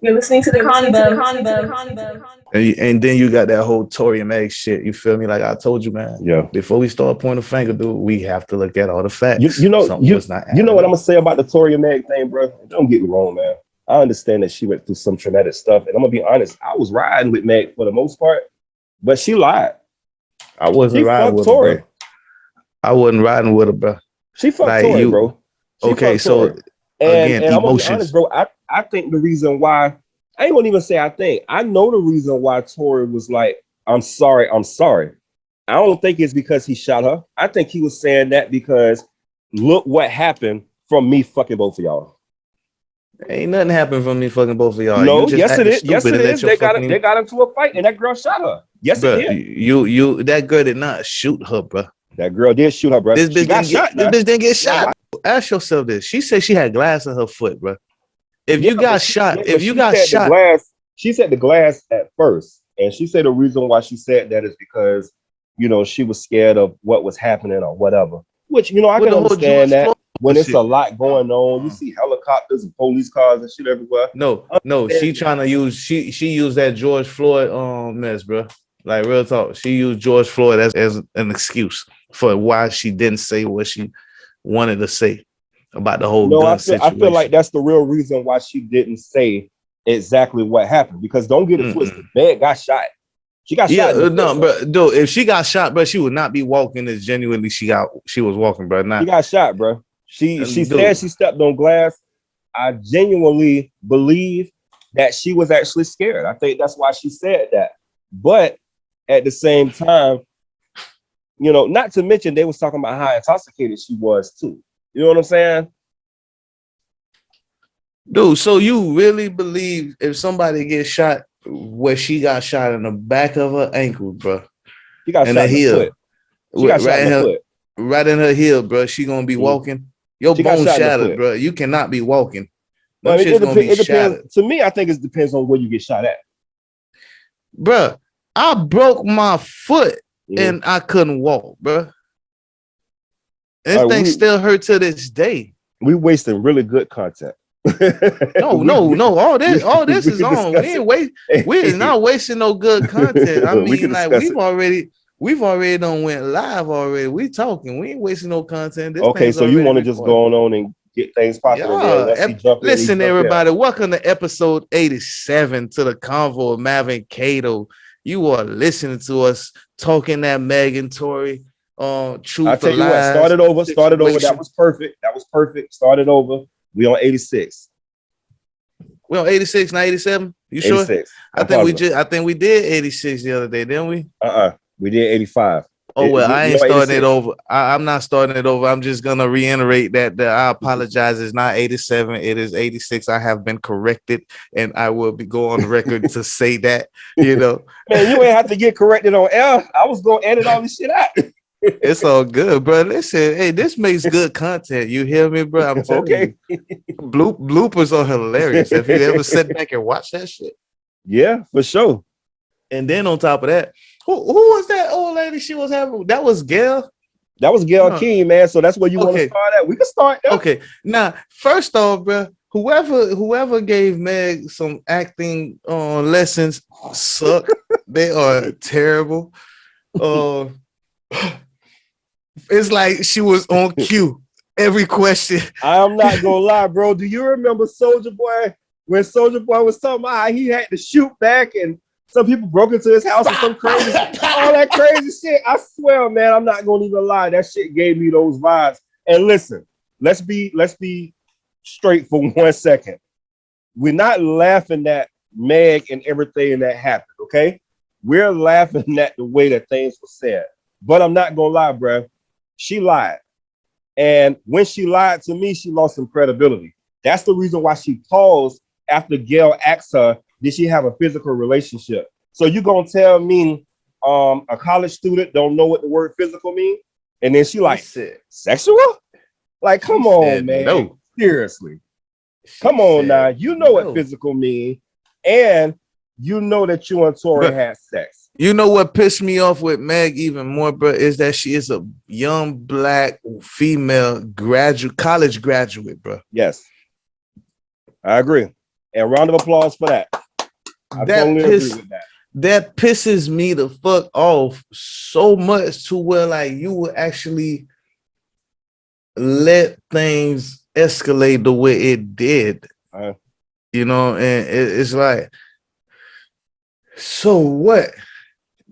You're listening to the convo. And then you got that whole Tory and Meg shit. You feel me? Like I told you, man. Yeah. Before we start pointing a finger, dude, we have to look at all the You, facts. you know Something you was not you know what I'm happening. gonna say about the Tory and Meg thing, bro? Don't get me wrong, man. I understand that she went through some traumatic stuff, and I'm gonna be honest. I was riding with Meg for the most part, but she lied. I She wasn't riding fucked with her, bro. Tory. I wasn't riding with her, bro. She fucked Like Tory, you, bro. She okay. fucked So Tory. And again, and I'm gonna be honest, emotions. bro. I think the reason why I ain't gonna even say I think. I know the reason why Tory was like, I'm sorry, I'm sorry. I don't think it's because he shot her. I think he was saying that because look what happened from me fucking both of y'all. Ain't nothing happened from me fucking both of y'all. You No, just yes it acted is. Yes stupid it and let is. your They fucking got into a fight and that girl shot her. Yes, it bro. did. You that girl did not shoot her, bro. That girl did shoot her, bro. This She bitch got didn't get shot, this man. bitch didn't get shot. Ask yourself this. She said she had glass in her foot, bro. If Yeah, you got shot, but if you she got said the shot, glass. She said the glass at first, and she said the reason why she said that is because she was scared of what was happening or whatever. Which I with can the whole understand George that Floyd when it's a shit. lot going on, you see helicopters and police cars and shit everywhere. No, she trying to use she used that George Floyd mess, bro. Like real talk. She used George Floyd as an excuse for why she didn't say what she wanted to say about the whole No, gun I feel like situation. that's the real reason why she didn't say exactly what happened. Because don't get it twisted, Mm-mm. Meg got shot. She got Yeah, shot in the foot, no, bro. bro. Dude, if she got shot, bro, she would not be walking as genuinely she was walking, bro. She Not, got shot, bro. She said dude. she stepped on glass. I genuinely believe that she was actually scared. I think that's why she said that. But at the same time, not to mention they was talking about how intoxicated she was too. You know what I'm saying? Dude, so you really believe if somebody gets shot where she got shot in the back of her ankle, bro, She got and the shot in the heel, foot. She got shot right in in the her, foot. right in her heel, bro, she gonna be Mhm. walking. Your She got bone shot in the shattered, foot. bro. You cannot be walking. Them But shit's gonna be it depends. shattered, To me, I think it depends on where you get shot at. bro. I broke my foot Mhm. and I couldn't walk, bro. This All right, thing still hurt to this day. we wasting really good content. No, we, no, we, no. All this we is can on. discuss it. We're not wasting no good content. I We can mean, like discuss it. we've already done went live already. We talking. We ain't wasting no content. This Okay, thing's so you already want to just recorded. go on and get things popping, and then Yeah. once he jump in, he Listen, jump in. everybody. Welcome to episode 87 to the Convo of Mav and Kato. You are listening to us talking that Megan Tory I'll truth or tell you what, lies started over. That situation. was perfect. That was perfect. Started over. We on 86. We on 86, not 87. You sure? 86. I'm positive. I think we did 86 the other day, didn't we? We did 85. Oh well, I We ain't on starting it 86. over. I'm not starting it over. I'm just gonna reiterate that I apologize. It's not 87. It is 86. I have been corrected, and I will be go on the record to say that. Man, you ain't have to get corrected on air. I was gonna edit all this shit out. It's all good, bro. Listen, hey, this makes good content. You hear me, bro? I'm telling Okay. you, bloopers are hilarious. If you ever sit back and watch that shit, Yeah, for sure. and then on top of that, who was that old lady she was having? That was Gail. That was Gail No. King, man. So that's where you want to Okay. start at. We can start there. Okay. Now, first off, bro, whoever gave Meg some acting lessons suck. They are terrible. It's like she was on cue. Every question. I'm not gonna lie, bro. Do you remember Soldier Boy when Soldier Boy was talking about how he had to shoot back and some people broke into his house and some crazy, all that crazy shit? I swear, man, I'm not gonna even lie. That shit gave me those vibes. And listen, let's be straight for 1 second. We're not laughing at Meg and everything that happened, okay? We're laughing at the way that things were said. But I'm not gonna lie, bro. She lied. And when she lied to me, she lost some credibility. That's the reason why she paused after Gail asked her, did she have a physical relationship? So you gonna tell me a college student don't know what the word physical means? And then she like, sexual? Like, come on, man. No. Seriously. Come on now. You know what physical means. And you know that you and Tori had sex. You know what pissed me off with Meg even more, bro, is that she is a young black female college graduate, bro. Yes, I agree. And round of applause for that. I totally agree with that. That pisses me the fuck off so much to where like you will actually let things escalate the way it did. You know, and it's like, so what?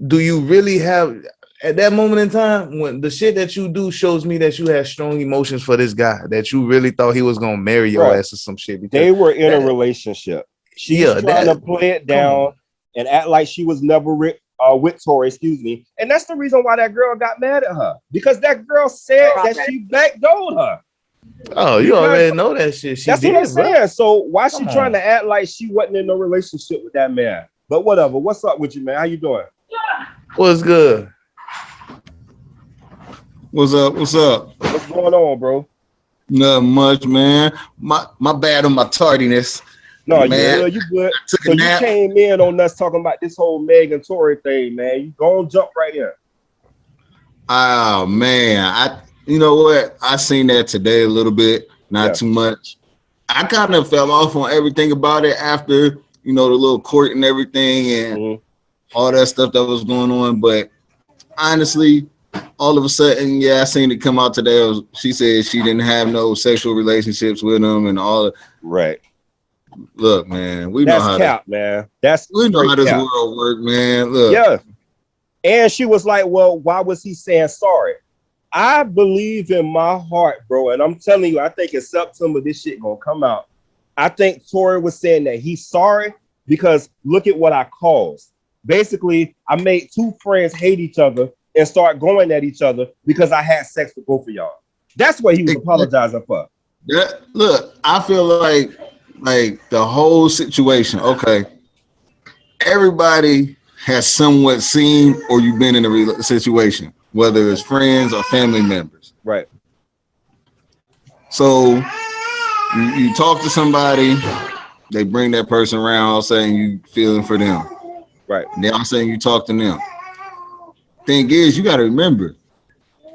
Do you really have at that moment in time when the shit that you do shows me that you have strong emotions for this guy, that you really thought he was gonna marry your ass or some shit? They were in a relationship. She's trying to play it down and act like she was never with Tori, excuse me. And that's the reason why that girl got mad at her. Because that girl said that she backdoored her. Oh, you already know that shit. That's what I'm saying. So why she trying to act like she wasn't in no relationship with that man? But whatever. What's up with you, man? How you doing? What's good? What's up? What's up? What's going on, bro? Not much, man. My bad on my tardiness. No, man. You good. So you came in on us talking about this whole Meg and Tory thing, man. You go and jump right in. Oh man, you know what? I seen that today a little bit, not too much. I kind of fell off on everything about it after, you know, the little court and everything and all that stuff that was going on. But honestly, all of a sudden, I seen it come out today. She said she didn't have no sexual relationships with him and all. Right. Look, man, we that's know how cap, man. We know how this world works, man. Look. Yeah. And she was like, well, why was he saying sorry? I believe in my heart, bro. And I'm telling you, I think in September, this shit gonna come out. I think Tory was saying that he's sorry because look at what I caused. Basically, I made two friends hate each other and start going at each other because I had sex with both of y'all. That's what he was apologizing for. Look, I feel like the whole situation, okay, everybody has somewhat seen or you've been in a situation, whether it's friends or family members. Right. So you talk to somebody, they bring that person around all saying you feeling for them. Right. And then I'm saying you talk to them. Thing is, you got to remember,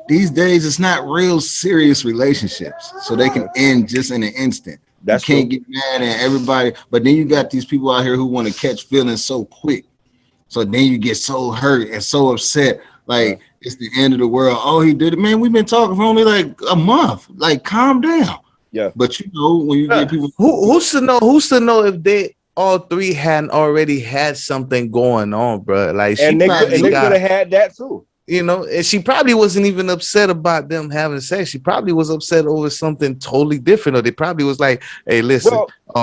these days it's not real serious relationships, so they can end just in an instant. You can't get mad at everybody, but then you got these people out here who want to catch feelings so quick. So then you get so hurt and so upset, like it's the end of the world. Oh, he did it, man. We've been talking for only like a month. Like, calm down. Yeah. But you know, when you get people, who's to know if they all three hadn't already had something going on, bro. Like, and they could have had that too. You know, and she probably wasn't even upset about them having sex. She probably was upset over something totally different. Or they probably was like, "Hey, listen,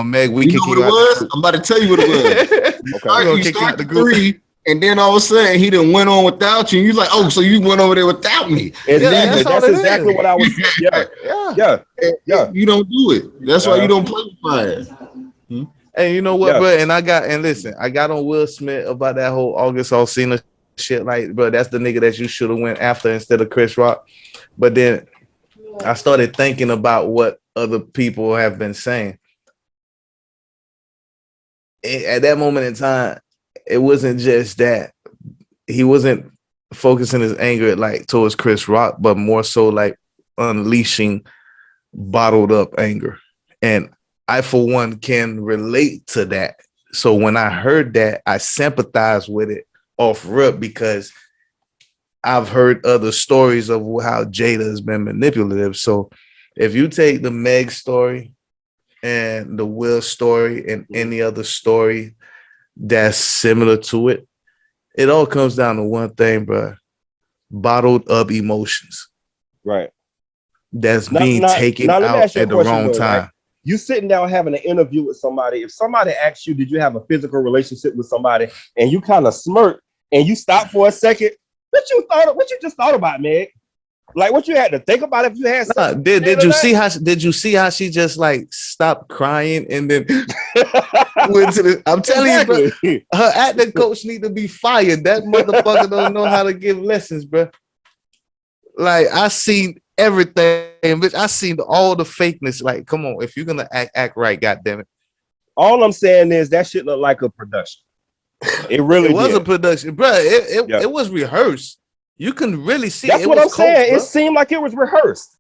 Meg, we you know what it was? I'm about to tell you what it was. You start the three, and then all of a sudden he done went on without you. And you're like, oh, so you went over there without me? That's exactly what I was saying. Yeah. You don't do it. That's why you don't play with fire. And you know what, bro? And I got on Will Smith about that whole August Alsina shit. Like, bro, that's the nigga that you should have went after instead of Chris Rock. But then I started thinking about what other people have been saying. At that moment in time, it wasn't just that he wasn't focusing his anger like towards Chris Rock, but more so like unleashing bottled up anger. And I, for one, can relate to that. So when I heard that, I sympathized with it off rip because I've heard other stories of how Jada has been manipulative. So if you take the Meg story and the Will story and any other story that's similar to it, it all comes down to one thing, bro. Bottled up emotions. Right. That's being taken out at the wrong time. Right? You sitting down having an interview with somebody. If somebody asks you, did you have a physical relationship with somebody, and you kind of smirk and you stop for a second, what you just thought about, Meg? Like, what you had to think about if you had something? Did you see how she just like stopped crying and then went to the? I'm telling you, bro, her acting coach need to be fired. That motherfucker don't know how to give lessons, bro. Like, I seen everything, bitch. I seen all the fakeness. Like, come on, if you're gonna act right, goddamn it. All I'm saying is that shit looked like a production. It really was a production, bro. It was rehearsed. You can really see. That's what I'm saying. It seemed like it was rehearsed.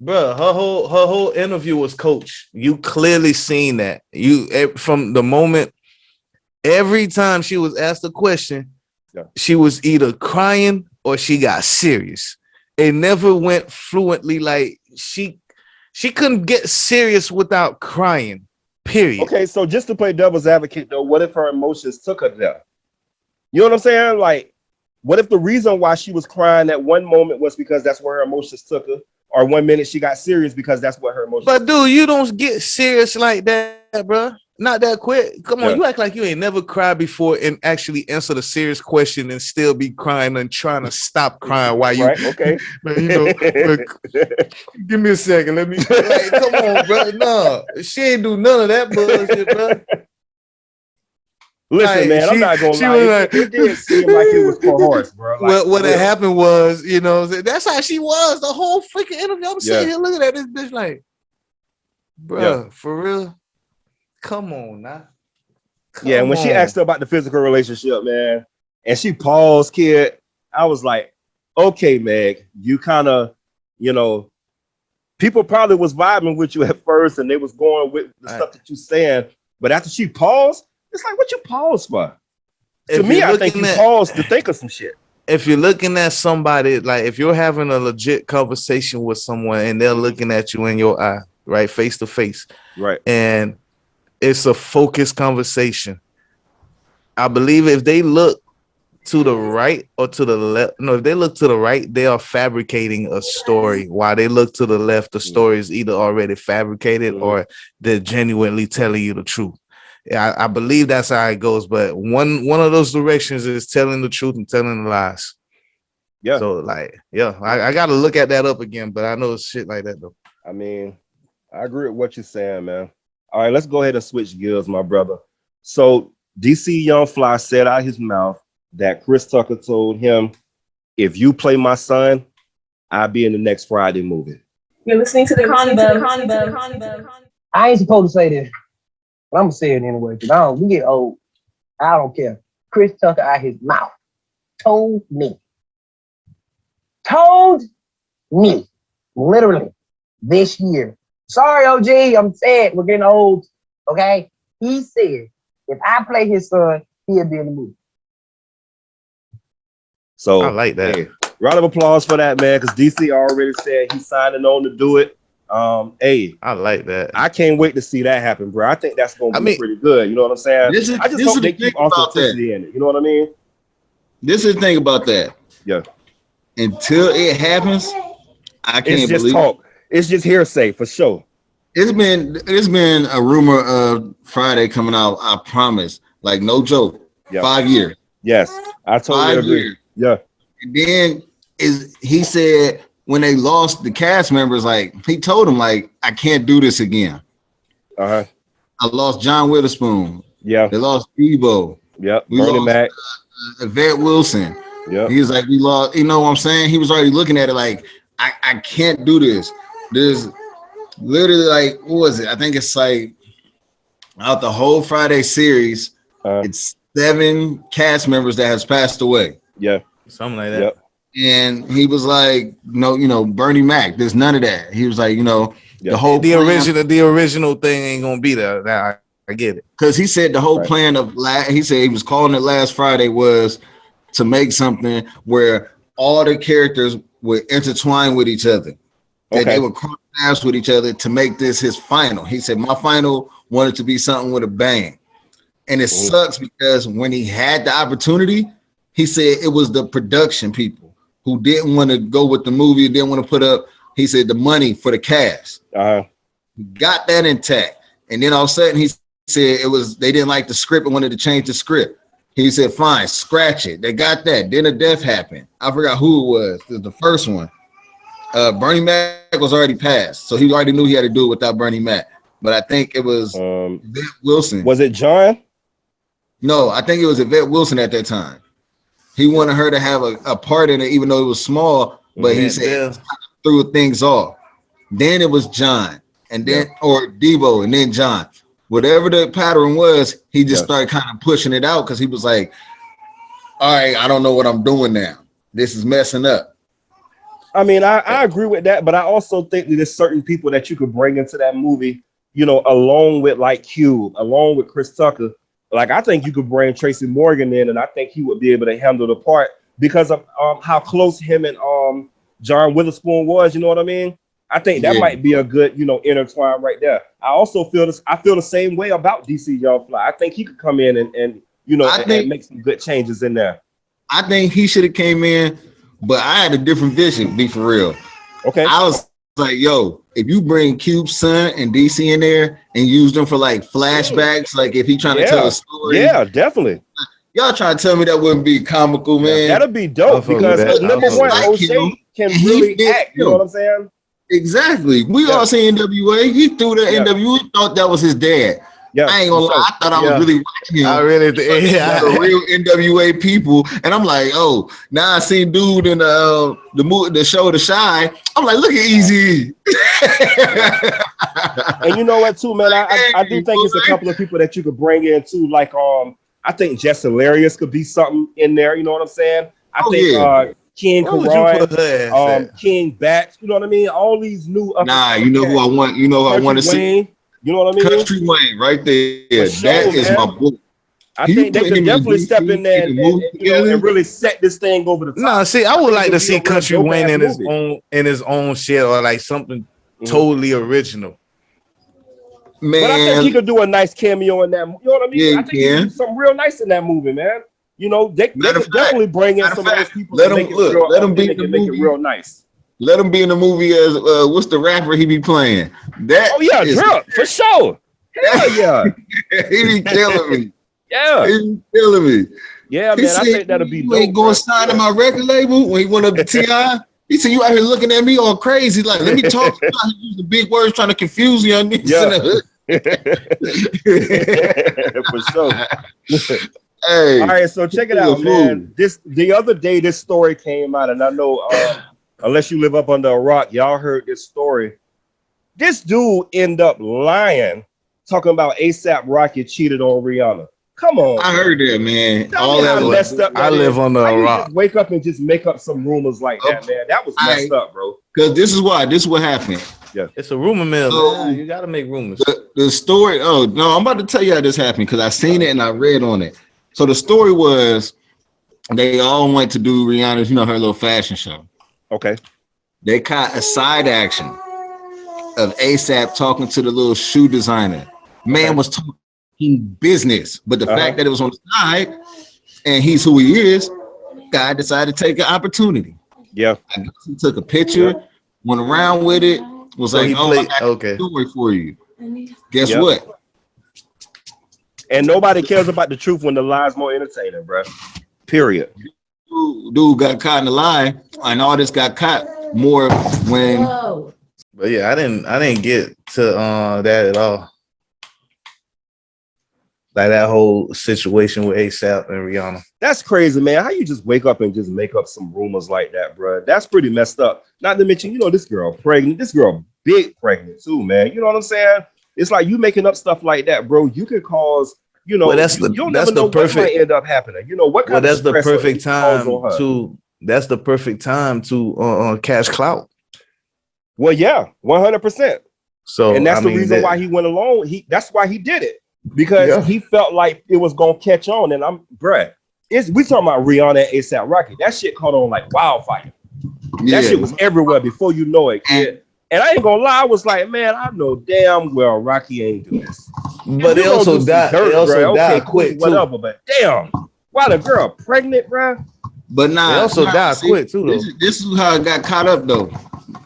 Bro, her whole interview was coach. You clearly seen that. From the moment, every time she was asked a question, she was either crying or she got serious. It never went fluently. Like she couldn't get serious without crying. Period. Okay, so just to play devil's advocate, though, what if her emotions took her there? You know what I'm saying? Like, what if the reason why she was crying at one moment was because that's where her emotions took her, or 1 minute she got serious because that's what her emotions. But dude, you don't get serious like that, bro. Not that quick. Come on, you act like you ain't never cried before and actually answered a serious question and still be crying and trying to stop crying while you. Right? Okay. But, give me a second. Let me. Like, come on, bro. No, she ain't do none of that bullshit, bro. Listen, like, man, I'm not gonna lie. It did seem like it was for horse, bro. Like, what had happened was, that's how she was the whole freaking interview. I'm sitting here looking at this bitch like, bro, for real. Come on now. And when she asked her about the physical relationship, man, and she paused, kid, I was like, okay, Meg, you kind of, people probably was vibing with you at first and they was going with the stuff that you saying. But after she paused, it's like, what you pause for? To me, I think you paused to think of some shit. If you're looking at somebody, like if you're having a legit conversation with someone and they're looking at you in your eye, right, face to face, right, and it's a focused conversation, I believe if they look to the right or to the left, if they look to the right, they are fabricating a story. While they look to the left, the story is either already fabricated or they're genuinely telling you the truth. I believe that's how it goes. But one of those directions is telling the truth and telling the lies. Yeah. So I got to look at that up again, but I know it's shit like that though. I mean, I agree with what you're saying, man. All right, let's go ahead and switch gears, my brother. So DC Young Fly said out his mouth that Chris Tucker told him, if you play my son, I'll be in the next Friday movie. You're listening to the Convo. I ain't supposed to say this, but I'm gonna say it anyway, because we get old. I don't care. Chris Tucker out his mouth told me, literally, this year. Sorry, OG, I'm sad. We're getting old. Okay? He said, if I play his son, he'll be in the movie. So I like that. Hey, round of applause for that, man, because DC already said he's signing on to do it. I like that. I can't wait to see that happen, bro. I think that's gonna be pretty good. You know what I'm saying? I just hope they keep authenticity in it. You know what I mean? This is the thing about that. Yeah. Until it happens, I can't believe talk. It's just hearsay for sure. It's been a rumor of Friday coming out. I promise, like no joke. 5 years. Yes, I totally agree. Years. Yeah. And then he said when they lost the cast members, like he told them, like I can't do this again. I lost John Witherspoon. Yeah. They lost Debo. Yep. We lost Mac. Yvette Wilson. Yeah. He was like, we lost. You know what I'm saying? He was already looking at it like I can't do this. There's literally like, what was it? I think it's like out the whole Friday series, it's 7 cast members that has passed away. Yeah. Something like that. Yep. And he was like, no, Bernie Mac, there's none of that. He was like, the whole the original thing ain't gonna be there. Now I get it. Because he said the whole plan of he said he was calling it last Friday was to make something where all the characters would intertwine with each other. That they would cross paths with each other to make this his final. He said, my final wanted to be something with a bang. And it sucks because when he had the opportunity, he said it was the production people who didn't want to go with the movie, didn't want to put up, he said, the money for the cast. He got that intact. And then all of a sudden he said they didn't like the script and wanted to change the script. He said, fine, scratch it. They got that. Then a death happened. I forgot who it was. It was the first one. Bernie Mac was already passed, so he already knew he had to do it without Bernie Mac. But I think it was Yvette Wilson. Was it John? No, I think it was Yvette Wilson at that time. He wanted her to have a part in it, even though it was small. But he said threw things off. Then it was John, and then or Debo, and then John. Whatever the pattern was, he just started kind of pushing it out because he was like, "All right, I don't know what I'm doing now. This is messing up." I mean, I agree with that, but I also think that there's certain people that you could bring into that movie, you know, along with like Cube, along with Chris Tucker. Like, I think you could bring Tracy Morgan in, and I think he would be able to handle the part because of how close him and John Witherspoon was. You know what I mean? I think that might be a good, you know, intertwine right there. I also feel this. I feel the same way about DC Young Fly. I think he could come in and you know, and make some good changes in there. I think he should have came in, but I had a different vision, be for real. Okay. I was like, yo, if you bring Cube's son and DC in there and use them for like flashbacks, like if he trying to tell a story. Yeah, definitely. Y'all trying to tell me that wouldn't be comical, man. That'd be dope because number one, O'Shea can really act. You know what I'm saying? Exactly. We all see NWA. He threw the NWA, thought that was his dad. Yeah, I ain't gonna lie. I thought I was really watching him. I really did. The real NWA people, and I'm like, oh, now I seen dude in the movie, the show, The Shine. I'm like, look at Easy. And you know what, too, man? I do think it's a couple of people that you could bring in too. Like, I think Jess Hilarious could be something in there. You know what I'm saying? I think King Karan, King Batch. You know what I mean? All these new. You know who I want. You know who I want to see. You know what I mean? Country Wayne, right there. Sure, that is my boy. I think they could definitely step in there and really set this thing over the top. No, see, I would like to see Country Wayne in his own shit or like something totally original. Man, but I think he could do a nice cameo in that. You know what I mean? Yeah, I think he could do something real nice in that movie, man. You know, they could definitely bring in some of those people. Let him be in the movie. Make it real nice. Let him be in the movie as what's the rapper he be playing? Drunk for sure. Hell yeah, he be killing me. Yeah, he be killing me. Yeah, man, I think that'll be dope. You ain't going to sign to my record label when he went up to T.I. He said, you out here looking at me all crazy. Like, let me talk to you. He used the big words trying to confuse young niggas in the hood. For sure. Hey, all right, so check it out, man. The other day, this story came out, and I know unless you live up under a rock, y'all heard this story. This dude ended up lying, talking about A$AP Rocky cheated on Rihanna. Come on. I heard that, man. All that messed up. I live on the rock. Just wake up and just make up some rumors like that, man. That was messed up, bro. Because this is why. This is what happened. Yeah, it's a rumor mill. So, man. You got to make rumors. The story. Oh no, I'm about to tell you how this happened because I seen it and I read on it. So the story was they all went to do Rihanna's, you know, her little fashion show. Okay. They caught a side action of A$AP talking to the little shoe designer. Man was talking business, but the fact that it was on the side and he's who he is, guy decided to take an opportunity. Yeah. He took a picture, went around with it, was so like, I got a story for you. Guess what? And nobody cares about the truth when the lie's more entertaining, bro. Period. Dude got caught in the lie, and all this got caught more when. But yeah, I didn't get to that at all. Like that whole situation with A$AP and Rihanna. That's crazy, man. How you just wake up and just make up some rumors like that, bro? That's pretty messed up. Not to mention, you know, this girl pregnant. This girl big pregnant too, man. You know what I'm saying? It's like you making up stuff like that, bro. You can cause, you know, that's the perfect what might end up happening. You know what? Well, that's the perfect time to. That's the perfect time to cash clout. Well, yeah, 100%. So, and that's the reason why he went along. That's why he did it because he felt like it was gonna catch on. And we talking about Rihanna and A$AP Rocky. That shit caught on like wildfire. Yeah. That shit was everywhere before you know it, kid. And I ain't gonna lie, I was like, man, I know damn well Rocky ain't do this. But they also died. They also died quick too. Whatever, but damn, why the girl pregnant, bro? But they also died quick too. Though. This is how I got caught up though.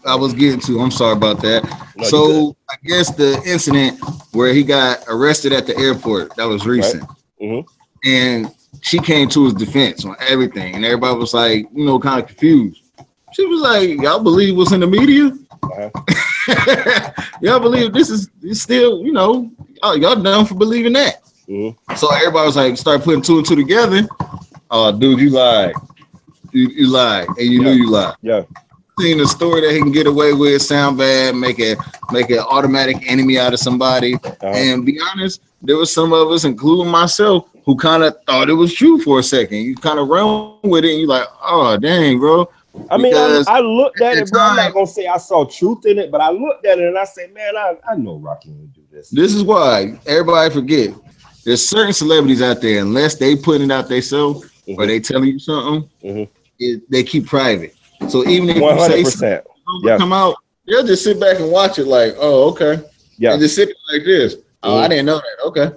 I was getting to. I'm sorry about that. No, so I guess the incident where he got arrested at the airport, that was recent. Right. Mm-hmm. And she came to his defense on everything, and everybody was like, you know, kind of confused. She was like, y'all believe what's in the media? Y'all believe this is still, you know, y'all dumb for believing that. Mm-hmm. So everybody was like, start putting two and two together. Oh, dude, you lied. You lied, and you knew you lied. Yeah. Seen a story that he can get away with, sound bad, make an automatic enemy out of somebody. And be honest, there was some of us, including myself, who kind of thought it was true for a second. You kind of run with it, and you're like, oh, dang, bro. I mean, I looked at it, but I'm time, not gonna say I saw truth in it, but I looked at it and I said, man, I know Rocky would do this. This is why everybody forget. There's certain celebrities out there, unless they put it out themselves or they telling you something, they keep private. So even if 100%, you say something come out, they'll just sit back and watch it like, oh, okay. Yeah. And just sit like this. Oh, I didn't know that. Okay.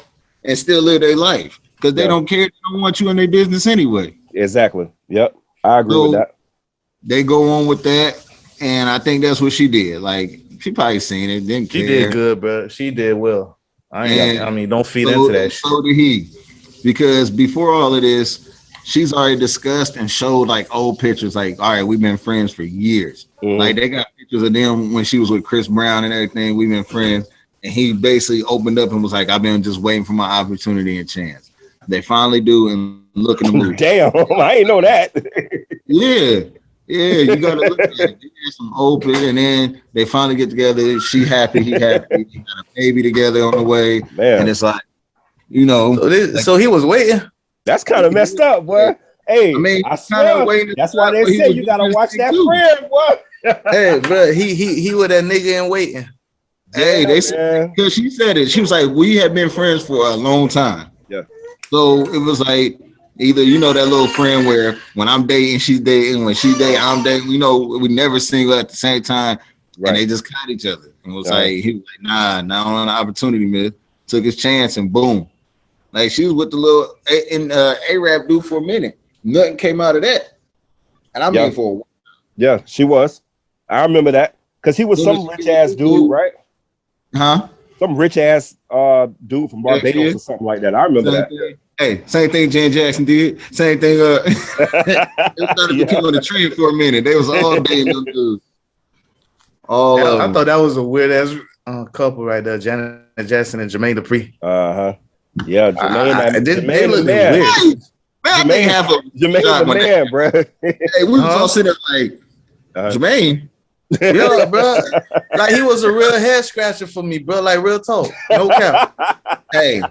And still live their life. Because they don't care. They don't want you in their business anyway. Exactly. Yep. I agree with that. They go on with that. And I think that's what she did. Like, she probably seen it, didn't care. She did good, bro. She did well. I mean, don't feed into that shit. So did he. Because before all of this, she's already discussed and showed like old pictures. Like, all right, we've been friends for years. Like, they got pictures of them when she was with Chris Brown and everything. We've been friends. And he basically opened up and was like, I've been just waiting for my opportunity and chance. They finally do and look in the movie. Damn, I ain't know that. Yeah, you gotta look at it. There's some old pictures, and then they finally get together. She happy, he happy. They got a baby together on the way. Man. And it's like, you know. So he was waiting. That's kind of messed up, boy. Hey, I mean, I swear, that's why they say you gotta watch that friend, boy. Hey, bro, he was that nigga in waiting. Hey, they said, because she said it. She was like, we have been friends for a long time. Yeah. So it was like, either, you know, that little friend where when I'm dating, she's dating. When she dating, I'm dating. You know, we never single at the same time. Right. And they just caught each other. And was like, he was like, nah, on the opportunity, man. Took his chance and boom. Like, she was with the little Arab dude for a minute. Nothing came out of that. And I mean for a while. Yeah, she was. I remember that. Because he was some rich ass dude, right? Huh? Some rich ass dude from Barbados or something like that. I remember that. Hey, same thing Jan Jackson did. Same thing. They started becoming on the trend for a minute. They was all dating them dudes. I thought that was a weird ass couple right there, Janet Jackson and Jermaine Dupri. Yeah, Jermaine look man. weird. Jermaine the man, bro. Hey, we was all sitting there like Jermaine. Yeah, bro. Like, he was a real head scratcher for me, bro. Like, real talk. No cap. Hey,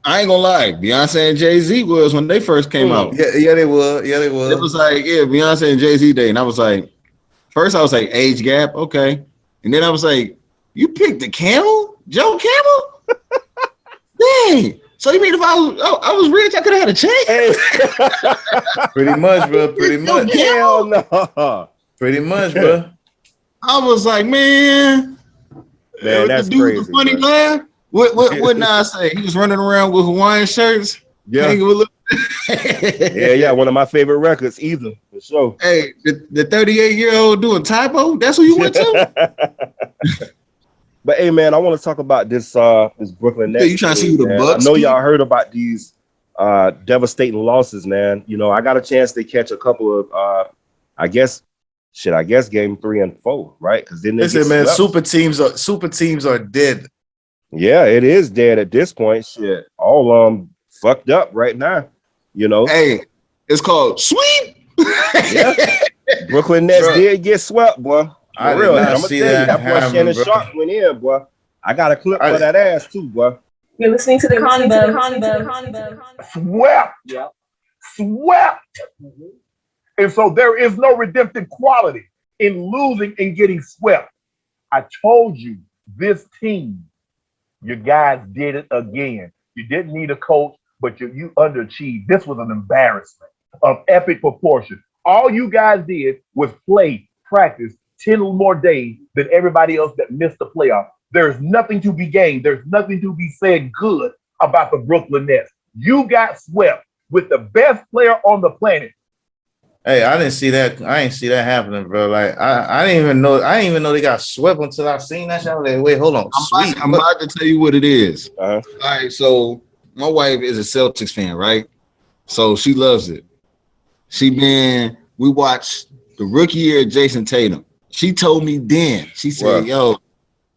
I ain't gonna lie. Beyonce and Jay-Z was when they first came out. Yeah, they were. It was like, Beyonce and Jay-Z day. And I was like, first I was like, age gap, okay. And then I was like, you picked the Camel? Joe Camel? Dang. So you mean if I was rich, I could have had a check? Pretty much, bro. Pretty much. Hell no. Pretty much, bro. I was like, man, that's the dude crazy. With the funny laugh. What Nas say? He was running around with Hawaiian shirts. Yeah. One of my favorite records, either for sure. Hey, the 38-year-old doing typo. That's who you went to. But hey, man, I want to talk about this Brooklyn Nets. You trying to see who the Bucks? I know y'all heard about these devastating losses, man. You know, I got a chance to catch a couple of I guess game 3 and 4, right? Because then listen, man, super teams are dead. Yeah, it is dead at this point. Shit, all fucked up right now. You know. Hey, it's called sweep. Brooklyn Nets did get swept, boy. I did not see that. Boy Shannon Sharp went in, boy. I got a clip for that ass too, boy. You're listening to the Convo. Swept. Yeah. Swept. And so there is no redemptive quality in losing and getting swept. I told you, this team, you guys did it again. You didn't need a coach, but you underachieved. This was an embarrassment of epic proportion. All you guys did was play, practice 10 more days than everybody else that missed the playoff. There's nothing to be gained. There's nothing to be said good about the Brooklyn Nets. You got swept with the best player on the planet. Hey, I didn't see that. I ain't see that happening, bro. Like, I didn't even know. I didn't even know they got swept until I seen that shit. I was like, wait, hold on. I'm about to tell you what it is. All right, so my wife is a Celtics fan, right? So she loves it. We watched the rookie year of Jason Tatum. She told me then. She said, yo,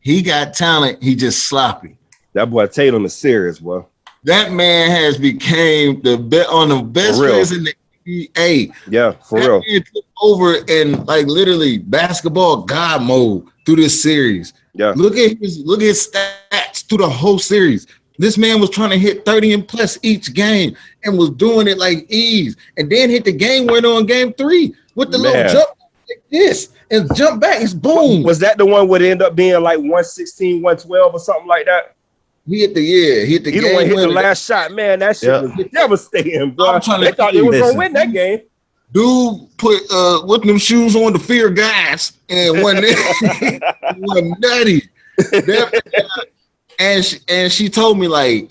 he got talent. He just sloppy. That boy Tatum is serious, boy. That man has became the best players in the NBA. Yeah, for real. Man took over in like literally basketball god mode through this series. Yeah. Look at his stats through the whole series. This man was trying to hit 30 and plus each game and was doing it like ease. And then hit the game winner on game 3 with the little jump this and jump back. It's boom. Was that the one would end up being like 116, 112 or something like that? He hit the He the one hit the last shot, man. That shit was devastating, bro. They thought they was gonna win that game. Dude put with them shoes on the fear gas and wasn't nutty. And she told me like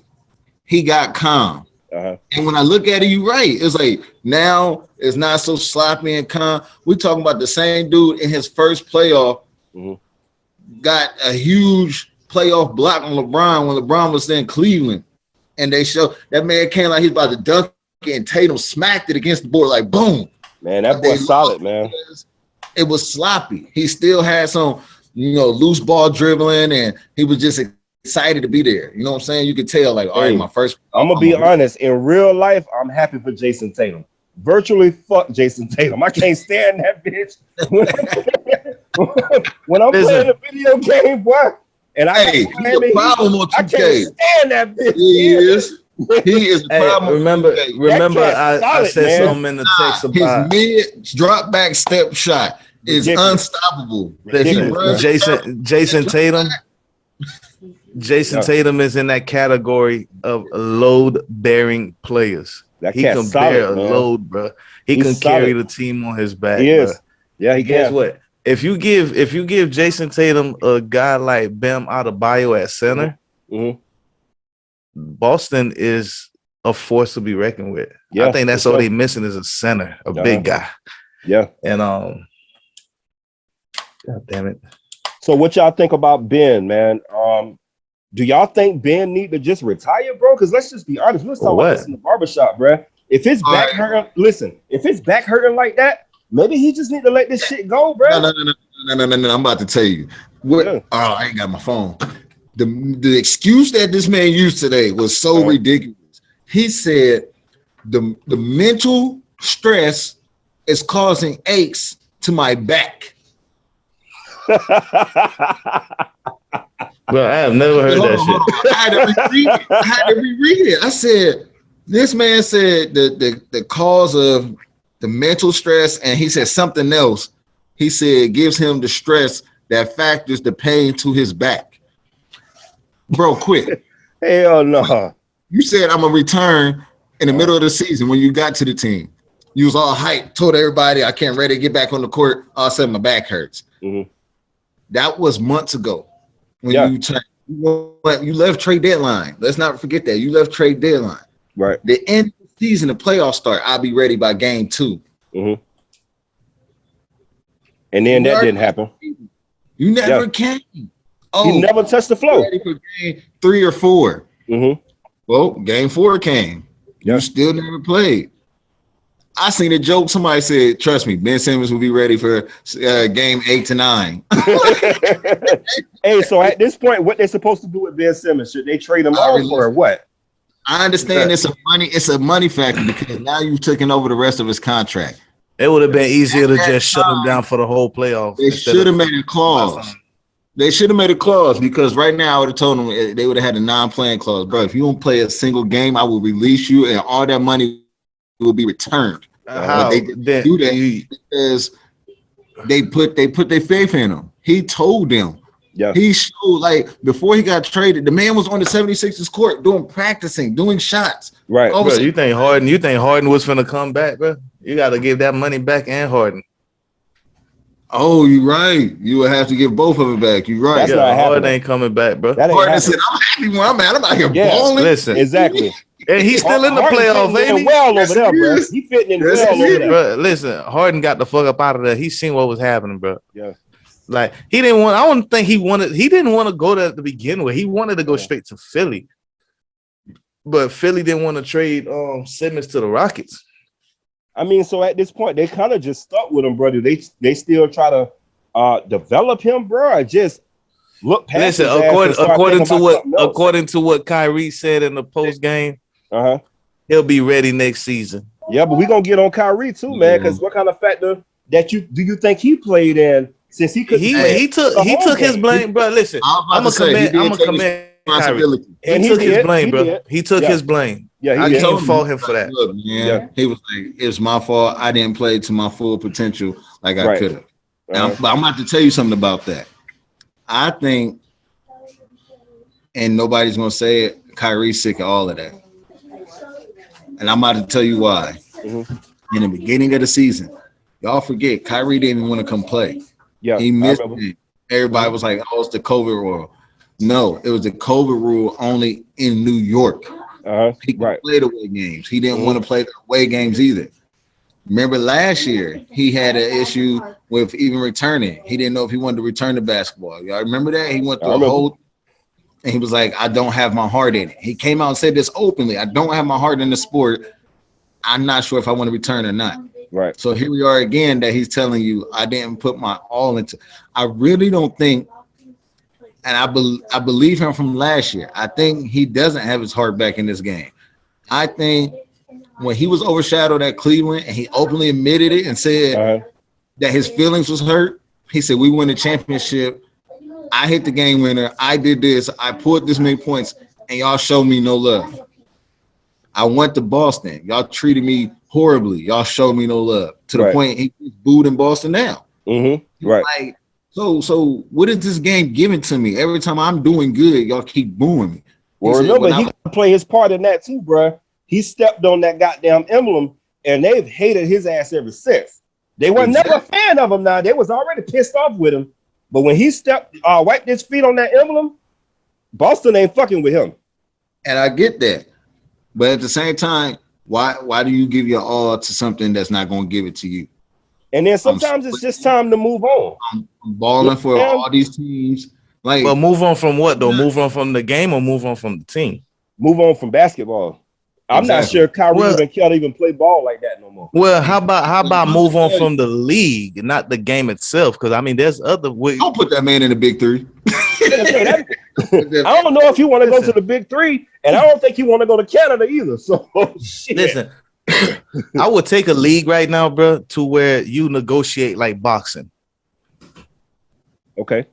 he got calm. And when I look at it, you're right. It's like now it's not so sloppy and calm. We're talking about the same dude in his first playoff got a huge playoff block on LeBron when LeBron was in Cleveland. And they show that man came like he's about to dunk it and Tatum smacked it against the board like boom. Man, that boy's solid, man. It was sloppy. He still had some, loose ball dribbling and he was just excited to be there. You know what I'm saying? You could tell like, all right, my first. I'm going to be honest. In real life, I'm happy for Jason Tatum. Virtually fuck Jason Tatum. I can't stand that bitch. When I'm playing a video game, boy, and I can't stand that bitch. He is a problem. Remember, I said something in the text about his mid drop back step shot is unstoppable. Listen, Jason Tatum. Jason Tatum is in that category of load-bearing players. He can bear a load, bro. He's can carry the team on his back. He is. Bro. Yeah, he Guess can. what? If you give Jason Tatum a guy like Bam Adebayo at center, Boston is a force to be reckoned with. Yeah, I think that's all they're missing is a center, a big guy. Yeah. And God damn it. So what y'all think about Ben, man? Do y'all think Ben need to just retire, bro? Because let's just be honest. Let's talk about this in the barbershop, bro. If his back hurting, listen, if his back hurting like that, maybe he just need to let this shit go, bro. No. I'm about to tell you. I ain't got my phone. The excuse that this man used today was so ridiculous. He said the mental stress is causing aches to my back. Well, I have never heard that shit. I had to reread it. I said, this man said the cause of the mental stress, and he said something else. He said gives him the stress that factors the pain to his back. Bro, quit. Hell no. You said I'm gonna return in the middle of the season when you got to the team. You was all hyped, told everybody I can't ready to get back on the court. All of a sudden my back hurts. That was months ago when you left trade deadline. Let's not forget that. You left trade deadline. Right. The end of the season, the playoffs start. I'll be ready by game 2. And then that didn't happen. You never came. You never touched the floor. Ready for game 3 or 4. Well, game 4 came. You still never played. I seen a joke. Somebody said, trust me, Ben Simmons will be ready for game 8 to 9. Hey, so at this point, what they're supposed to do with Ben Simmons? Should they trade him off or what? I understand it's a money factor because now you've taken over the rest of his contract. It would have been easier to just shut him down for the whole playoff. They should have made a clause. They should have made a clause because right now I would have told them they would have had a non-playing clause. Bro, if you don't play a single game, I will release you and all that money will be returned. But they didn't do that because they put their faith in him. He told them. Yeah. He showed like before he got traded, the man was on the 76ers court practicing, doing shots. Right. Bro, you think Harden was finna come back, bro? You gotta give that money back and Harden. Oh, you're right. You would have to give both of it back. You're right. Harden ain't coming back, bro. Harden said, I'm happy where I'm at. I'm out here balling. Listen. Exactly. And he's still in the playoffs, ain't he? Well over there, bro. He fitting in well over there. Bro, listen, Harden got the fuck up out of there. He seen what was happening, bro. Yeah. Like he didn't want to go there to begin with. He wanted to go straight to Philly. But Philly didn't want to trade Simmons to the Rockets. I mean, so at this point, they kind of just stuck with him, brother. They still try to develop him, bro. I just look past. Listen, according to what Kyrie said in the post game, he'll be ready next season. Yeah, but we're gonna get on Kyrie too, man. Because what kind of factor do you think he played in? Since he took his blame, bro. Listen, I'm gonna commend Kyrie. And he took his blame, bro. He took his blame. Yeah, I he can't fault him for that. Look, man, Yeah. he was like, "It's my fault. I didn't play to my full potential like I Right. could have." But I'm about to tell you something about that. I think, and nobody's gonna say it, Kyrie's sick of all of that. And I'm about to tell you why. Mm-hmm. In the beginning of the season, y'all forget Kyrie didn't even want to come play. Yeah, He missed it. Everybody was like, "Oh, it's the COVID rule." No, it was the COVID rule only in New York. He could play the away games. He didn't want to play the away games either. Remember last year, he had an issue with even returning. He didn't know if he wanted to return to basketball. Y'all remember that? He went through a whole, and he was like, "I don't have my heart in it." He came out and said this openly. "I don't have my heart in the sport. I'm not sure if I want to return or not." Right. So here we are again that he's telling you, "I didn't put my all into." I really don't think, and I believe him from last year. I think he doesn't have his heart back in this game. I think when he was overshadowed at Cleveland and he openly admitted it and said that his feelings was hurt, he said, "We won the championship. I hit the game winner. I did this. I pulled this many points, and y'all showed me no love. I went to Boston. Y'all treated me horribly. Y'all showed me no love to the point he's booed in Boston now." Right. Like, so what is this game giving to me? Every time I'm doing good, y'all keep booing me. Well, remember, he can play his part in that too, bro. He stepped on that goddamn emblem, and they've hated his ass ever since. They were never a fan of him. Now they was already pissed off with him, but when he stepped, wiped his feet on that emblem, Boston ain't fucking with him. And I get that, but at the same time, why do you give your all to something that's not going to give it to you? And then sometimes it's just time to move on. I'm balling for all these teams. Like, but move on from what though? Move on from the game or move on from the team? Move on from basketball. I'm not sure Kyrie even can't even play ball like that no more. Well, how about move on from the league, not the game itself? Because I mean, there's other ways. Don't put that man in the big three. I don't know if you want to go to the big three, and I don't think you want to go to Canada either. So shit. Listen, I would take a league right now, bro, to where you negotiate like boxing. Okay.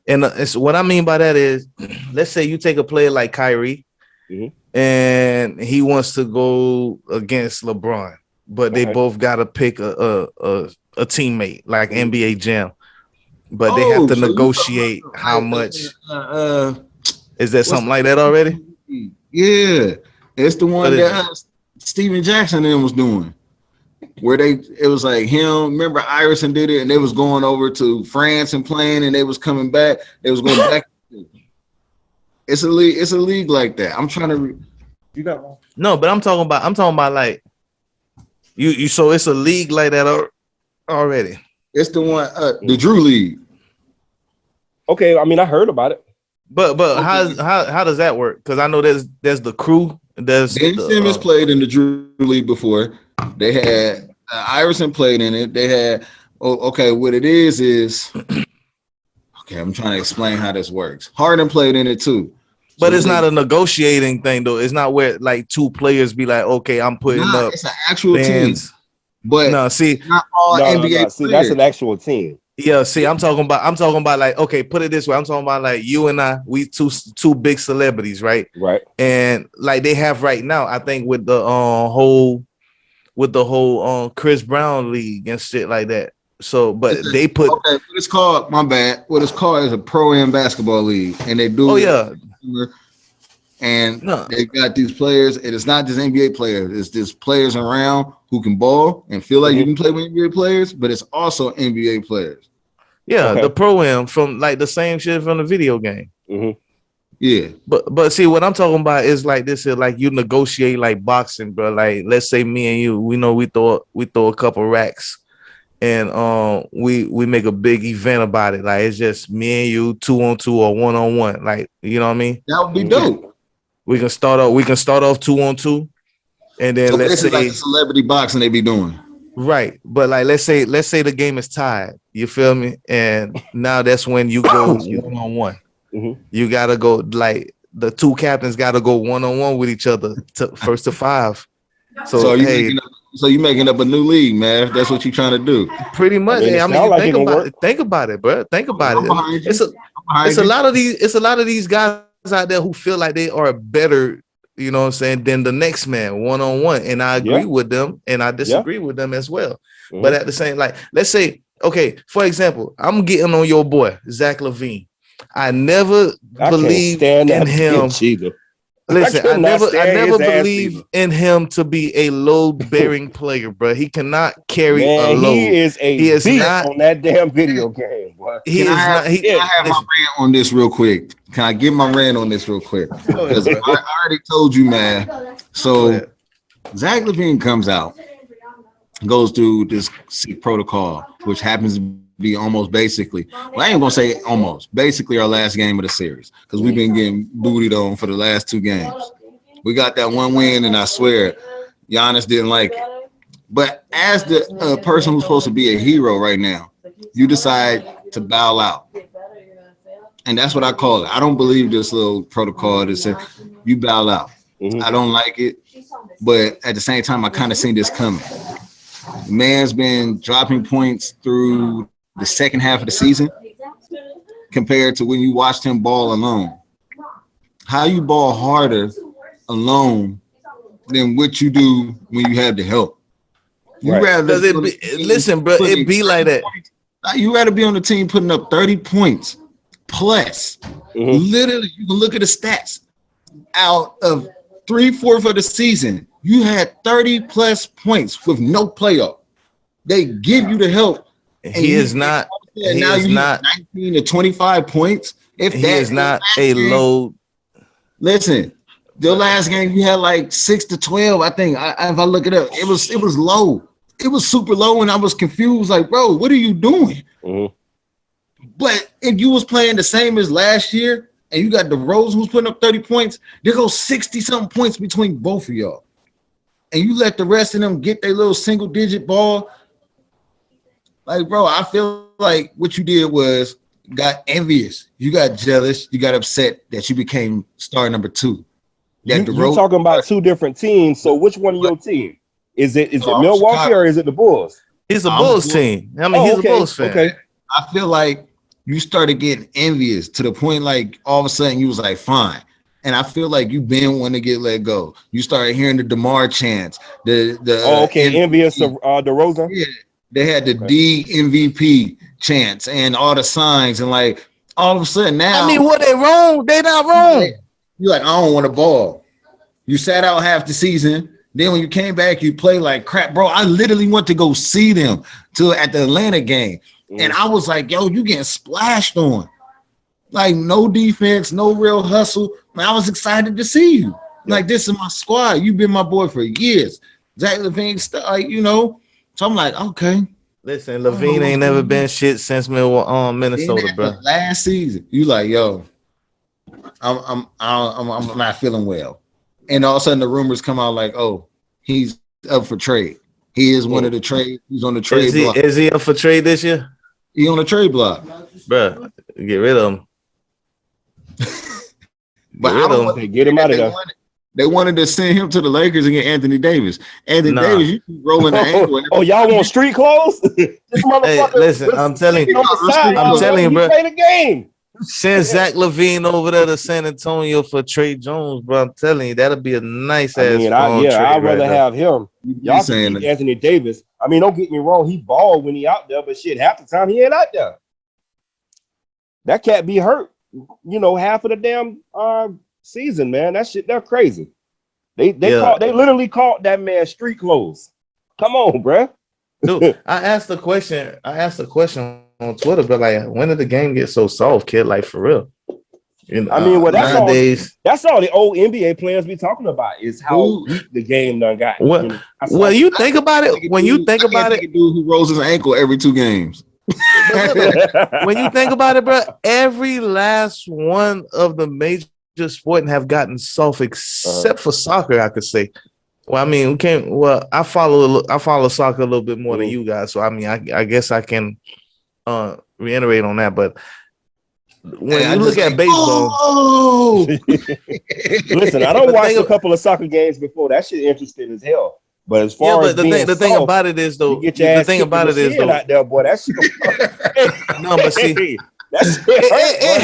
And it's, what I mean by that is, let's say you take a player like Kyrie, and he wants to go against LeBron, but they both got to pick a teammate like NBA Jam, but they have to negotiate how much. Is there something like that already? Yeah, it's the one that Steven Jackson and them was doing, where it was like him. Remember Iverson did it, and they was going over to France and playing, and they was coming back. They was going back. It's a league. It's a league like that. I'm trying to. You got one? No, but I'm talking about like you. So it's a league like that already. It's the one, the Drew League. Okay, I mean I heard about it, but how does that work? Because I know there's the crew. There's Ben Simmons played in the Drew League before. They had Iverson played in it. They had what it is. Okay, I'm trying to explain how this works. Harden played in it too. But so it's not a negotiating thing though. It's not where like two players be like, okay, I'm putting up. It's an actual bands. Team. But no, see, not all NBA. See, that's an actual team. Yeah, see, I'm talking about like, okay, put it this way. I'm talking about like you and I, we two big celebrities, right? Right. And like they have right now, I think with the whole Chris Brown league and shit like that. So, but they put what it's called, my bad. What it's called is a pro-am basketball league, and they do. Oh yeah. And they got these players, and it's not just NBA players. It's just players around who can ball and feel like you can play with NBA players, but it's also NBA players. Yeah, the pro-am from like the same shit from the video game. Yeah, but see, what I'm talking about is like this is like you negotiate like boxing, bro. Like let's say me and you, we know we throw a couple racks. And we make a big event about it. Like it's just me and you 2-on-2 or 1-on-1. Like, you know what I mean? That would be dope. We can start off 2-on-2, and then so let's say like celebrity boxing they be doing. Right. But like let's say the game is tied. You feel me? And now that's when you go 1-on-1. You gotta go like the two captains gotta go 1-on-1 with each other first to 5. So you making up a new league, man. That's what you're trying to do. Pretty much. I mean, think about it, bro. Think about it. It's a lot of these guys out there who feel like they are better You know what I'm saying? Then the next man, one-on-one. And I agree with them and I disagree with them as well. But at the same, like, let's say, okay, for example, I'm getting on your boy, Zach LaVine. I never believed in him. Listen, I never believed in him to be a load-bearing player, bro. He cannot carry a load. He is not on that damn video game, boy. Can I have my rant on this real quick? Can I get my rant on this real quick? Because I already told you, man. So Zach LaVine comes out, goes through this protocol, which happens to be almost basically, well, I ain't gonna say almost, basically our last game of the series, because we've been getting bootied on for the last 2 games. We got that 1 win, and I swear Giannis didn't like it. But as the person who's supposed to be a hero right now, you decide to bow out. And that's what I call it. I don't believe this little protocol that says you bow out. I don't like it, but at the same time, I kind of seen this coming. Man's been dropping points through the second half of the season compared to when you watched him ball alone. How you ball harder alone than what you do when you have the help. You rather listen, bro, it be like that. You rather be on the team putting up 30 points plus. Literally, you can look at the stats. Out of 3/4 of the season, you had 30 plus points with no playoff. They give you the help. He is not. Now you have 19 to 25 points. If he is not a load. Listen, the last game you had like 6 to 12. I think if I look it up, it was low. It was super low, and I was confused. Like, bro, what are you doing? But if you was playing the same as last year, and you got DeRozan who's putting up 30 points, there goes 60-something points between both of y'all. And you let the rest of them get their little single-digit ball. Like, bro, I feel like what you did was got envious. You got jealous. You got upset that you became star number 2. You're talking about 2 different teams. So which one of your team? Is it Milwaukee Chicago, or is it the Bulls? He's a Bulls team. I mean, he's a Bulls fan. Okay. I feel like you started getting envious to the point like all of a sudden you was like, fine. And I feel like you've been wanting to get let go. You started hearing the DeMar chants. Envious of DeRozan? Yeah, they had the D MVP chants and all the signs, and like all of a sudden now. I mean, what they wrong? They not wrong. You're like, I don't want to ball. You sat out half the season. Then when you came back, you play like crap, bro. I literally went to go see them at the Atlanta game. And I was like, yo, you getting splashed on. Like, no defense, no real hustle. Man, I was excited to see you. Like, this is my squad. You've been my boy for years. Zach LaVine, like, you know. So I'm like, okay. Listen, LaVine ain't never been shit since Minnesota, bro. Last season, you like, yo, I'm not feeling well. And all of a sudden the rumors come out like, oh, he's up for trade. He is one of the trade. He's on the trade block. Is he up for trade this year? He on the trade block. Bro, get rid of him. But get him out of there. They wanted to send him to the Lakers and get Anthony Davis. Davis, you keep rolling the ankle. Y'all want street clothes? Hey, listen, I'm telling you, bro. Play the game. Send Zach LaVine over there to San Antonio for Trey Jones, bro. I'm telling you, that'll be a nice ass. I'd rather have him. Y'all saying Anthony Davis. I mean, don't get me wrong, he balled when he out there, but shit, half the time he ain't out there. That cat be hurt, half of the damn season, man. That shit, they're crazy. They literally called that man street clothes. Come on, bro. Dude, I asked a question on Twitter, but like, when did the game get so soft, kid? Like, for real. That's all the old NBA players be talking about is how weak the game done got. You think about it, when you think about it, dude who rolls his ankle every 2 games. When you think about it, bro, every last one of the major sports have gotten soft except for soccer, I could say. Well, I mean, I follow soccer a little bit more than you guys, so I mean, I guess I can reiterate on that. But when you look at baseball, listen, I don't watch a couple of soccer games before. That shit interesting as hell. But as far as the thing about it is though, out there, boy, that shit. no, but see, it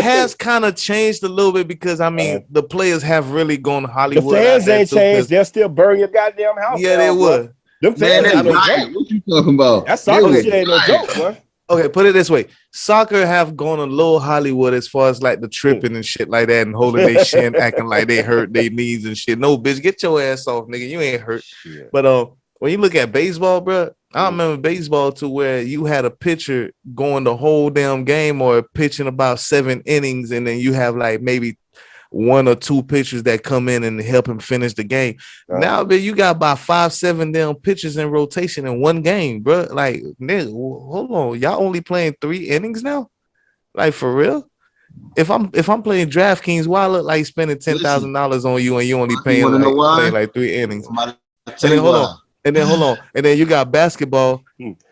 has kind of changed a little bit because I mean the players have really gone Hollywood. The fans ain't changed. They'll still burn your goddamn house. Yeah, they would. Them fans ain't no joke. What you talking about? That soccer shit ain't no joke, boy. Okay, put it this way: soccer have gone a little Hollywood as far as like the tripping and shit like that, and holding their shin, acting like they hurt their knees and shit. No, bitch, get your ass off, nigga. You ain't hurt. Shit. But when you look at baseball, bro, I remember baseball to where you had a pitcher going the whole damn game or pitching about 7 innings, and then you have like maybe 1 or 2 pitchers that come in and help him finish the game. Now, man, you got about 5-7 damn pitchers in rotation in one game, bro. Like, nigga, hold on, y'all only playing 3 innings now? Like, for real? If I'm playing DraftKings, why I look like spending $10,000 on you and you only paying like 3 innings? And then hold on. And then you got basketball.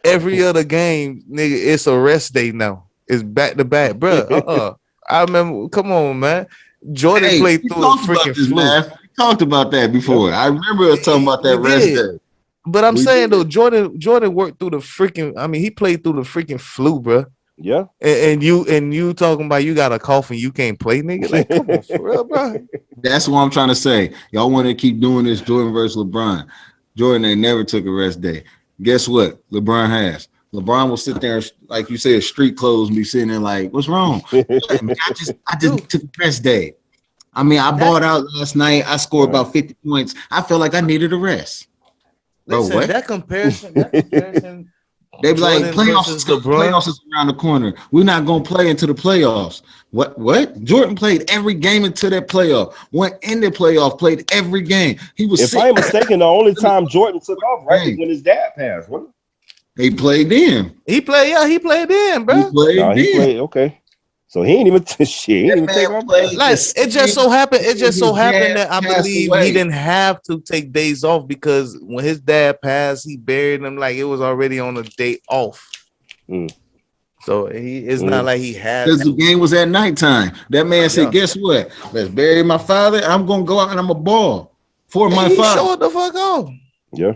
Every other game, nigga, it's a rest day now. It's back to back, bro. I remember. Come on, man. Jordan played through the freaking flu. We talked about that before. I remember us talking about that rest day. But I'm saying though, Jordan worked through the freaking. I mean, he played through the freaking flu, bro. Yeah. And you talking about you got a cough and you can't play, nigga? Like, come on, for real, bro. That's what I'm trying to say. Y'all want to keep doing this Jordan versus LeBron. Jordan ain't never took a rest day. Guess what? LeBron has. LeBron will sit there, like you said, street clothes, and be sitting there like, what's wrong? I just took a rest day. I mean, I balled out last night. I scored about 50 points. I felt like I needed a rest. Listen, bro, that comparison they be like, playoffs is around the corner. We're not going to play into the playoffs. What? Jordan played every game until that playoff. Went in the playoff, played every game. He was. If I ain't mistaken, the only time Jordan took off, right, when his dad passed, wasn't he? He played then. He played then, bro. He played, okay. So he ain't even shit. He ain't even take off. Like, it just so happened that I believe he didn't have to take days off because when his dad passed, he buried him like it was already on a day off. So it's not like he had because the game was at nighttime. That man said, "Guess what? Let's bury my father. I'm gonna go out and I'm a ball for my father." Show the fuck off. Yeah.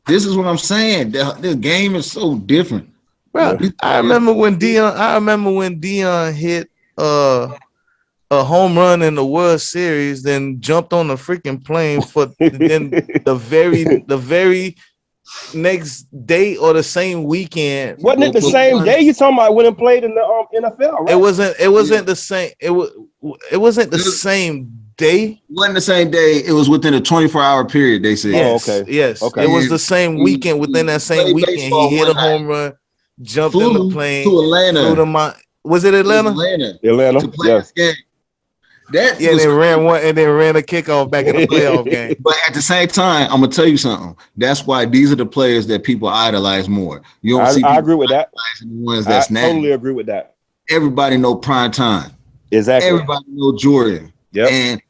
This is what I'm saying. The game is so different. Bro, I remember when Dion hit a home run in the World Series, then jumped on a freaking plane for then the very next day or the same weekend. Wasn't it the same day you talking about when it played in the NFL? Right? It wasn't the same. It wasn't the same day. It wasn't the same day. It was within a 24-hour period. They said. Yes, okay. Yes. Okay. It was the same weekend. Within that same weekend, he hit a home run. Jumped in the plane to Atlanta. Was it Atlanta? Atlanta. To play this game. They ran one and then ran a kickoff back in the playoff game. But at the same time, I'm gonna tell you something. That's why these are the players that people idolize more. You don't see. I agree with that. The ones that's totally agree with that. Everybody know prime time. Exactly. Everybody know Jordan. Yeah. And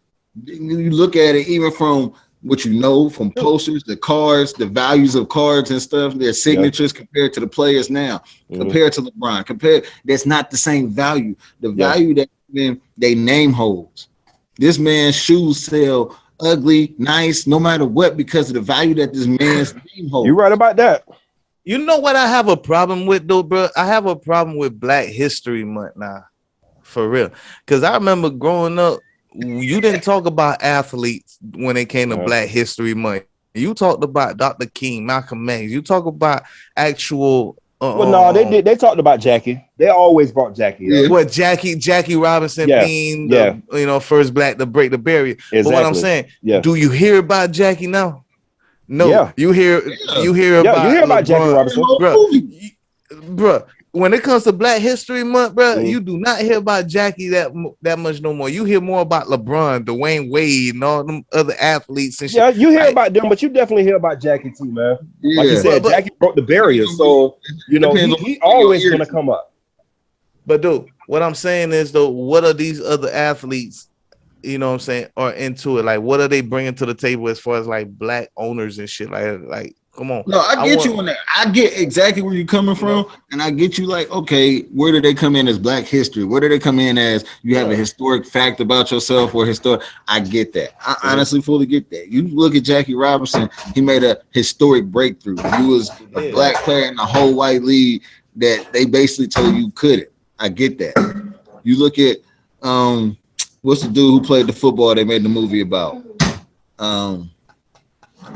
you look at it even from what you know from posters, the cards, the values of cards and stuff, their signatures compared to the players now, compared to LeBron, that's not the same value. The value that they name holds. This man's shoes sell ugly, nice, no matter what, because of the value that this man's name holds. You're right about that. You know what I have a problem with though, bro? I have a problem with Black History Month now, for real. Because I remember growing up, you didn't talk about athletes when it came to Black History Month. You talked about Dr. King, Malcolm X. You talk about actual. Well, no, they did. They talked about Jackie. They always brought Jackie. Yeah. What Jackie Robinson being the first Black to break the barrier. Exactly. But what I'm saying, do you hear about Jackie now? No. Yeah. You hear about Jackie Robinson, bro. When it comes to Black History Month, bro, you do not hear about Jackie that much no more. You hear more about LeBron, Dwayne Wade, and all them other athletes and shit. Yeah, you hear about them, but you definitely hear about Jackie too, man. Yeah. Like you said, Jackie broke the barrier, so you know he always gonna come up. But dude, what I'm saying is though, what are these other athletes? You know what I'm saying? Are into it? Like, what are they bringing to the table as far as like Black owners and shit? Like. Come on. No, I get you on that. I get exactly where you're coming from, and I get you like, okay, where do they come in as Black history? Where do they come in as you have a historic fact about yourself or historic? I get that. I honestly fully get that. You look at Jackie Robinson, he made a historic breakthrough. He was a Black player in the whole white league that they basically told you couldn't. I get that. You look at what's the dude who played the football they made the movie about?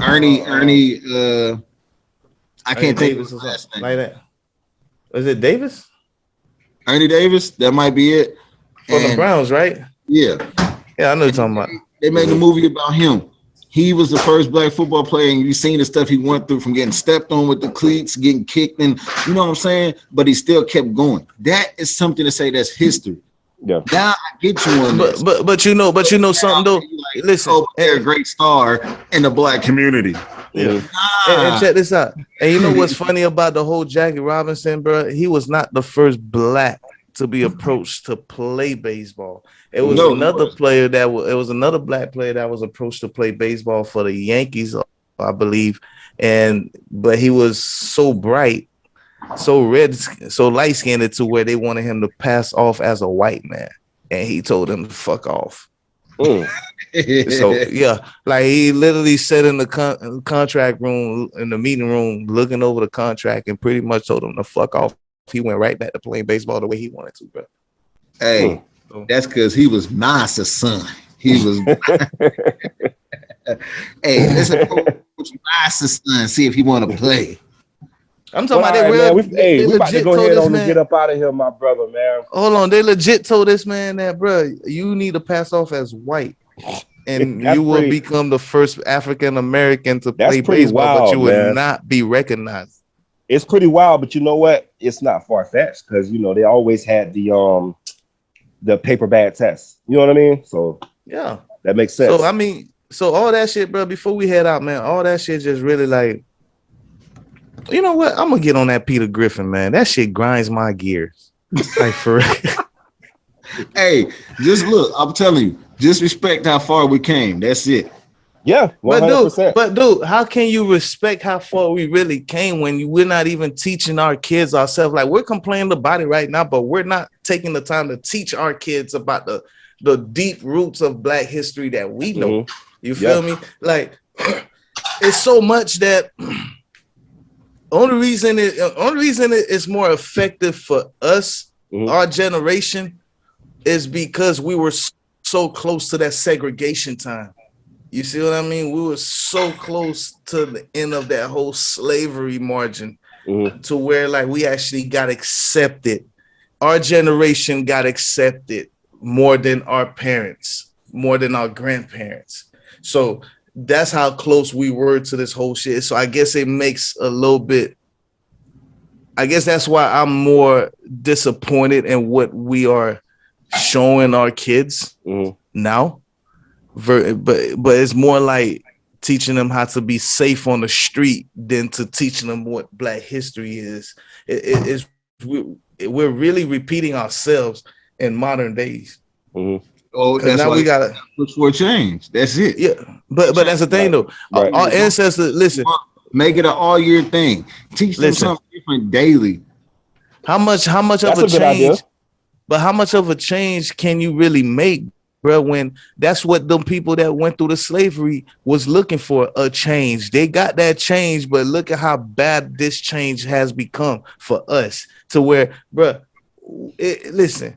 Ernie, I can't think of his last name. Like that. Was it Davis? Ernie Davis, that might be it. For the Browns, right? Yeah. Yeah, I know what you're talking about. They made the movie about him. He was the first black football player, and you've seen the stuff he went through, from getting stepped on with the cleats, getting kicked, and you know what I'm saying? But he still kept going. That is something to say that's history. Yeah. Now I get you on this. But you know something though. Like, listen, they're a great star in the black community. Yeah. And check this out. And you know what's funny about the whole Jackie Robinson, bro? He was not the first black to be approached to play baseball. It was another black player that was approached to play baseball for the Yankees, I believe. But he was so bright, so red, so light skinned to where they wanted him to pass off as a white man, and he told them to fuck off. So yeah, like he literally sat in the contract room, in the meeting room, looking over the contract, and pretty much told them to fuck off. He went right back to playing baseball the way he wanted to, bro. Hey, that's because he was Nas's son. He was. Hey, listen, Nas's son. See if he want to play. I'm talking about that real. We about to go ahead on and get up out of here, my brother, man. Hold on, they legit told this man that, bro, you need to pass off as white, and you will become the first African American to play baseball, but you would not be recognized. It's pretty wild, but you know what? It's not far fetched because you know they always had the paper bag test. You know what I mean? So yeah, that makes sense. So I mean, so all that shit, bro. Before we head out, man, all that shit just really like, you know what? I'm gonna get on that Peter Griffin, man. That shit grinds my gears. Like for real. Hey, just look. I'm telling you, just respect how far we came. That's it. Yeah, 100%. But dude, how can you respect how far we really came when we're not even teaching our kids ourselves? Like we're complaining about it right now, but we're not taking the time to teach our kids about the deep roots of Black history that we know. You feel me? Like it's so much that only reason it's more effective for us, our generation, is because we were so close to that segregation time. You see what I mean? We were so close to the end of that whole slavery margin to where like we actually got accepted. Our generation got accepted more than our parents, more than our grandparents. So that's how close we were to this whole shit. So I guess it makes a little bit, I guess that's why I'm more disappointed in what we are showing our kids now. But it's more like teaching them how to be safe on the street than to teaching them what Black history is. We're really repeating ourselves in modern days. Oh, that's now we gotta look for a change. That's it. Yeah, but that's the thing though. Right. Our ancestors, listen, make it an all year thing. Teach them something different daily. How much of a change? But how much of a change can you really make, bro, when that's what them people that went through the slavery was looking for, a change. They got that change, but look at how bad this change has become for us to where, bro, listen,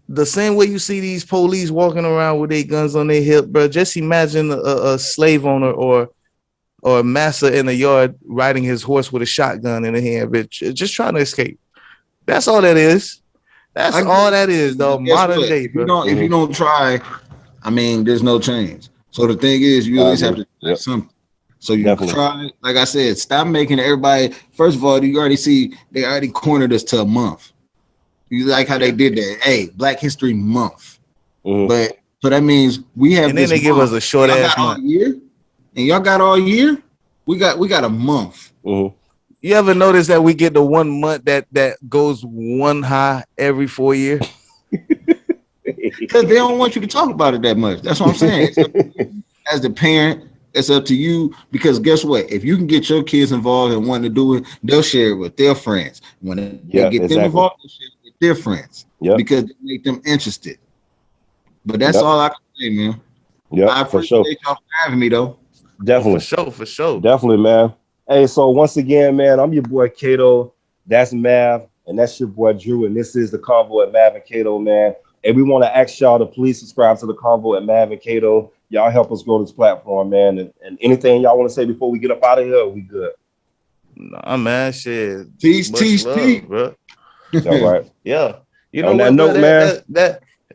the same way you see these police walking around with their guns on their hip, bro, just imagine a slave owner or a master in the yard riding his horse with a shotgun in the hand, bitch, just trying to escape. That's all that is. That's all that is, though. Modern day, bro. If you don't try, I mean, there's no change. So the thing is, you always have to try something. So you try, like I said, stop making everybody. First of all, you already see they already cornered us to a month. You like how they did that? Hey, Black History Month. But so that means we have. And then they give us a short ass month. And y'all got all year. We got a month. You ever notice that we get the 1 month that goes one high every 4 years? Because they don't want you to talk about it that much. That's what I'm saying. As the parent, it's up to you. Because guess what? If you can get your kids involved and want to do it, they'll share it with their friends. When they get them involved, they'll share it with their friends. Because they make them interested. But that's all I can say, man. I appreciate y'all for having me, though. Definitely. For sure. Definitely, man. Hey, so once again, man, I'm your boy Kato. That's Mav, and that's your boy Drew, and this is the Convo at Mav and Kato, man. And we want to ask y'all to please subscribe to the Convo at Mav and Kato. Y'all help us grow this platform, man. And anything y'all want to say before we get up out of here, we good. Nah, man, shit. Teach, bro. All right. Yeah. You know On what, that note, man.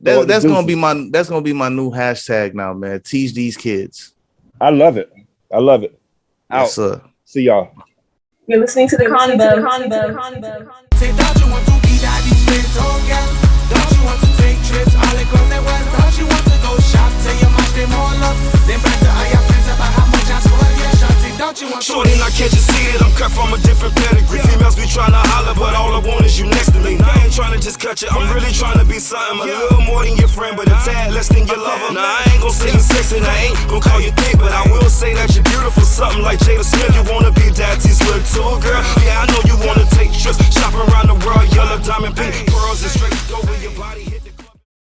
That's gonna be my new hashtag now, man. Teach these kids. I love it. Out. Yes, sir. See y'all. You're listening to the Convo. Say, don't you want to be that these friends, oh girl? Don't you want to take trips? All the girls that want, don't you want to go shop? Tell your mom them all up. Then back to all your friends about how much I spoil your shorty. Don't you want to? Shorty, now can't you see it? I'm cut from a different pedigree. Females be trying to holler, but all I want is you next to me. I ain't trying to just cut you. I'm really trying to be something a little more than your friend, but a tad less than your lover. Now I ain't gonna say you sexy, and I ain't gonna call you thick, but I will say that you're beautiful, something like Jada Smith.